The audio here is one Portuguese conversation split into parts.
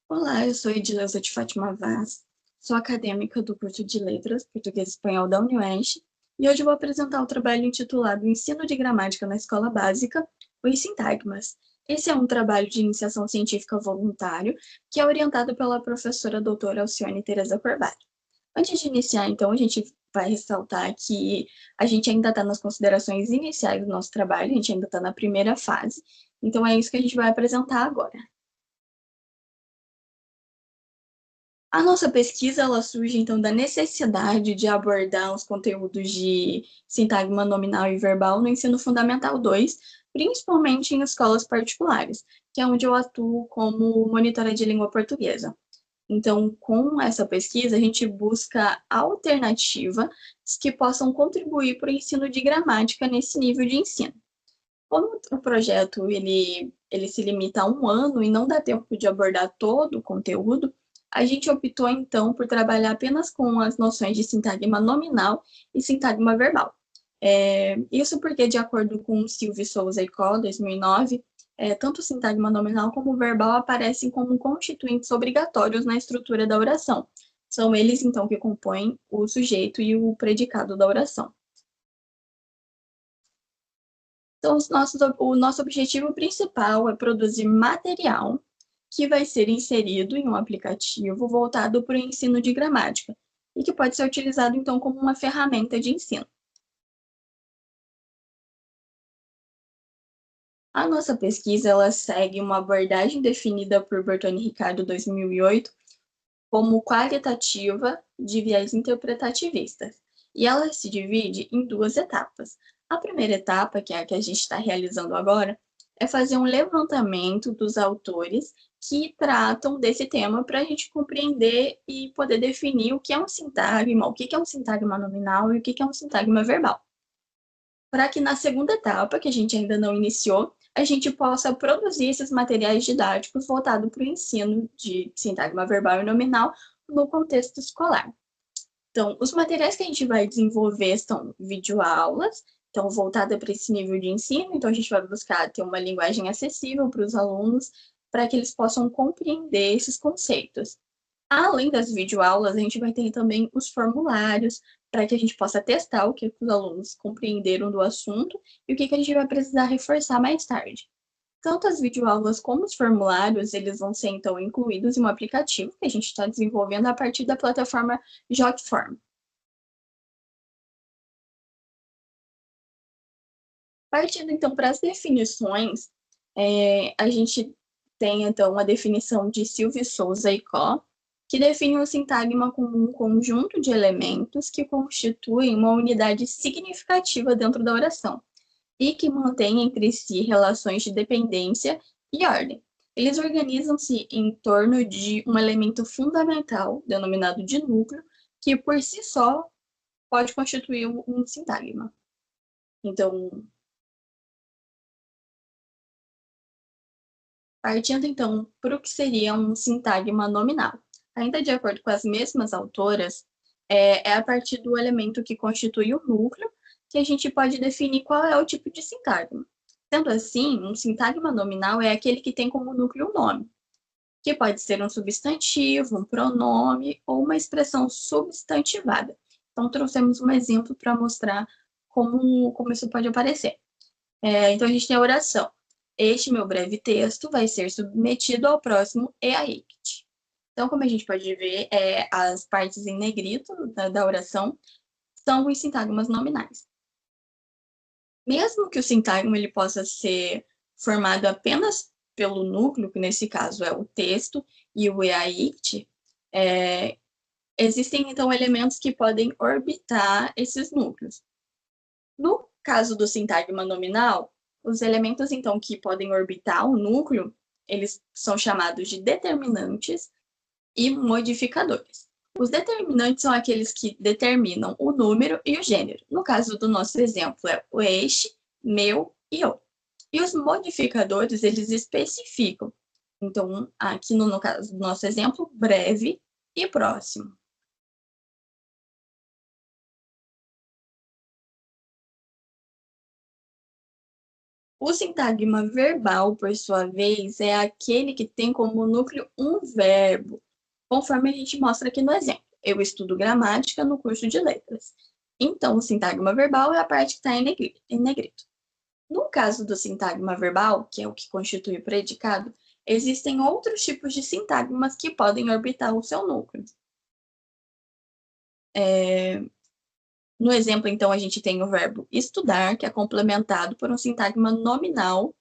Olá, eu sou Edileuza de Fátima Vaz, sou acadêmica do curso de Letras, Português e Espanhol da UniOeste, e hoje vou apresentar o trabalho intitulado Ensino de Gramática na Escola Básica, os Sintagmas. Esse é um trabalho de iniciação científica voluntário, que é orientado pela professora doutora Alcione Tereza Corvari. Antes de iniciar, então, a gente vai ressaltar que a gente ainda está nas considerações iniciais do nosso trabalho, a gente ainda está na primeira fase, então é isso que a gente vai apresentar agora. A nossa pesquisa ela surge então da necessidade de abordar os conteúdos de sintagma nominal e verbal no ensino fundamental 2, principalmente em escolas particulares, que é onde eu atuo como monitora de língua portuguesa. Então, com essa pesquisa, a gente busca alternativas que possam contribuir para o ensino de gramática nesse nível de ensino. Como o projeto ele se limita a um ano e não dá tempo de abordar todo o conteúdo, a gente optou, então, por trabalhar apenas com as noções de sintagma nominal e sintagma verbal. Isso porque, de acordo com Silvio Souza e Co., 2009, tanto o sintagma nominal como o verbal aparecem como constituintes obrigatórios na estrutura da oração. São eles, então, que compõem o sujeito e o predicado da oração. Então, o nosso objetivo principal é produzir material que vai ser inserido em um aplicativo voltado para o ensino de gramática e que pode ser utilizado, então, como uma ferramenta de ensino. A nossa pesquisa ela segue uma abordagem definida por Bertone Ricardo, 2008, como qualitativa de viés interpretativista. E ela se divide em duas etapas. A primeira etapa, que é a que a gente está realizando agora, é fazer um levantamento dos autores que tratam desse tema para a gente compreender e poder definir o que é um sintagma, o que é um sintagma nominal e o que é um sintagma verbal. Para que na segunda etapa, que a gente ainda não iniciou, a gente possa produzir esses materiais didáticos voltados para o ensino de sintagma verbal e nominal no contexto escolar. Então, os materiais que a gente vai desenvolver são videoaulas, então voltada para esse nível de ensino, então a gente vai buscar ter uma linguagem acessível para os alunos, para que eles possam compreender esses conceitos. Além das videoaulas, a gente vai ter também os formulários, para que a gente possa testar o que os alunos compreenderam do assunto e o que a gente vai precisar reforçar mais tarde. Tanto as videoaulas como os formulários, eles vão ser, então, incluídos em um aplicativo que a gente está desenvolvendo a partir da plataforma Jotform. Partindo, então, para as definições, a gente tem, então, a definição de Silvio Souza e Co., que define o sintagma como um conjunto de elementos que constituem uma unidade significativa dentro da oração e que mantém entre si relações de dependência e ordem. Eles organizam-se em torno de um elemento fundamental, denominado de núcleo, que por si só pode constituir um sintagma. Então, partindo então para o que seria um sintagma nominal. Ainda de acordo com as mesmas autoras, a partir do elemento que constitui o núcleo que a gente pode definir qual é o tipo de sintagma. Sendo assim, um sintagma nominal é aquele que tem como núcleo o nome, que pode ser um substantivo, um pronome ou uma expressão substantivada. Então, trouxemos um exemplo para mostrar como isso pode aparecer. Então, a gente tem a oração. Este meu breve texto vai ser submetido ao próximo EAICT. Então, como a gente pode ver, as partes em negrito da oração são os sintagmas nominais. Mesmo que o sintagma ele possa ser formado apenas pelo núcleo, que nesse caso é o texto e o EAICT, existem, então, elementos que podem orbitar esses núcleos. No caso do sintagma nominal, os elementos, então, que podem orbitar o núcleo, eles são chamados de determinantes e modificadores. Os determinantes são aqueles que determinam o número e o gênero. No caso do nosso exemplo, é o este, meu e o. E os modificadores, eles especificam. Então, aqui no caso do nosso exemplo, breve e próximo. O sintagma verbal, por sua vez, é aquele que tem como núcleo um verbo, conforme a gente mostra aqui no exemplo. Eu estudo gramática no curso de letras. Então, o sintagma verbal é a parte que está em negrito. No caso do sintagma verbal, que é o que constitui o predicado, existem outros tipos de sintagmas que podem orbitar o seu núcleo. No exemplo, então, a gente tem o verbo estudar, que é complementado por um sintagma nominal,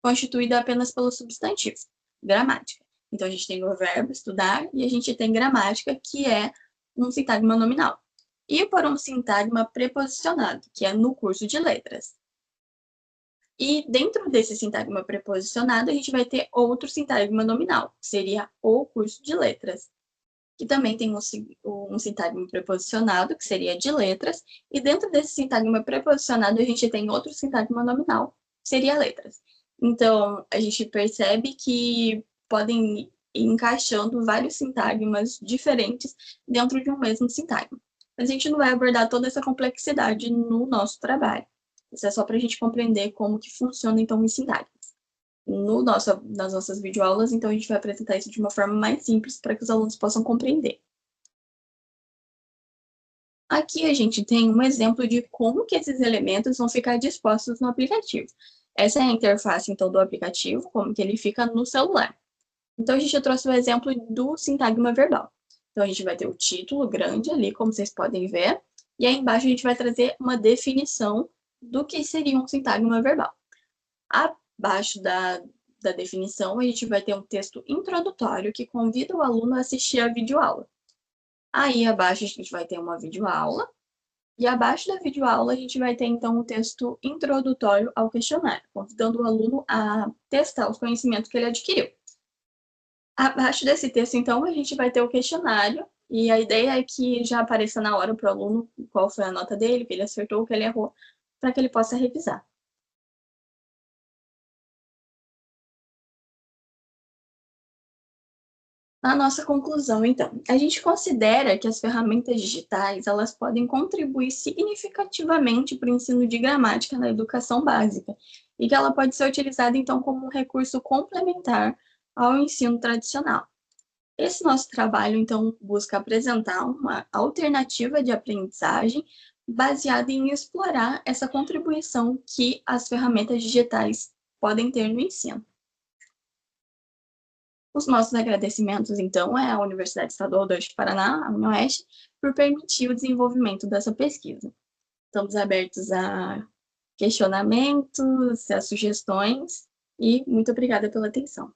constituído apenas pelo substantivo, gramática. Então, a gente tem o verbo estudar e a gente tem gramática, que é um sintagma nominal. E por um sintagma preposicionado, que é no curso de letras. E dentro desse sintagma preposicionado, a gente vai ter outro sintagma nominal, que seria o curso de letras, que também tem um sintagma preposicionado, que seria de letras, e dentro desse sintagma preposicionado, a gente tem outro sintagma nominal, que seria letras. Então, a gente percebe que podem ir encaixando vários sintagmas diferentes dentro de um mesmo sintagma. Mas a gente não vai abordar toda essa complexidade no nosso trabalho. Isso é só para a gente compreender como que funciona, então, os sintagmas. Nas nossas videoaulas, então a gente vai apresentar isso de uma forma mais simples para que os alunos possam compreender. Aqui a gente tem um exemplo de como que esses elementos vão ficar dispostos no aplicativo. Essa é a interface, então, do aplicativo, como que ele fica no celular. Então, a gente trouxe o exemplo do sintagma verbal. Então, a gente vai ter o título grande ali, como vocês podem ver, e aí embaixo a gente vai trazer uma definição do que seria um sintagma verbal. Abaixo da definição, a gente vai ter um texto introdutório que convida o aluno a assistir a videoaula. Aí, abaixo, a gente vai ter uma videoaula, e abaixo da videoaula, a gente vai ter, então, um texto introdutório ao questionário, convidando o aluno a testar os conhecimentos que ele adquiriu. Abaixo desse texto, então, a gente vai ter o questionário, e a ideia é que já apareça na hora para o aluno qual foi a nota dele, o que ele acertou, o que ele errou, para que ele possa revisar. A nossa conclusão, então, a gente considera que as ferramentas digitais elas podem contribuir significativamente para o ensino de gramática na educação básica e que ela pode ser utilizada, então, como um recurso complementar ao ensino tradicional. Esse nosso trabalho, então, busca apresentar uma alternativa de aprendizagem baseada em explorar essa contribuição que as ferramentas digitais podem ter no ensino. Os nossos agradecimentos, então, é à Universidade Estadual do Oeste do Paraná, a UniOeste, por permitir o desenvolvimento dessa pesquisa. Estamos abertos a questionamentos, a sugestões, e muito obrigada pela atenção.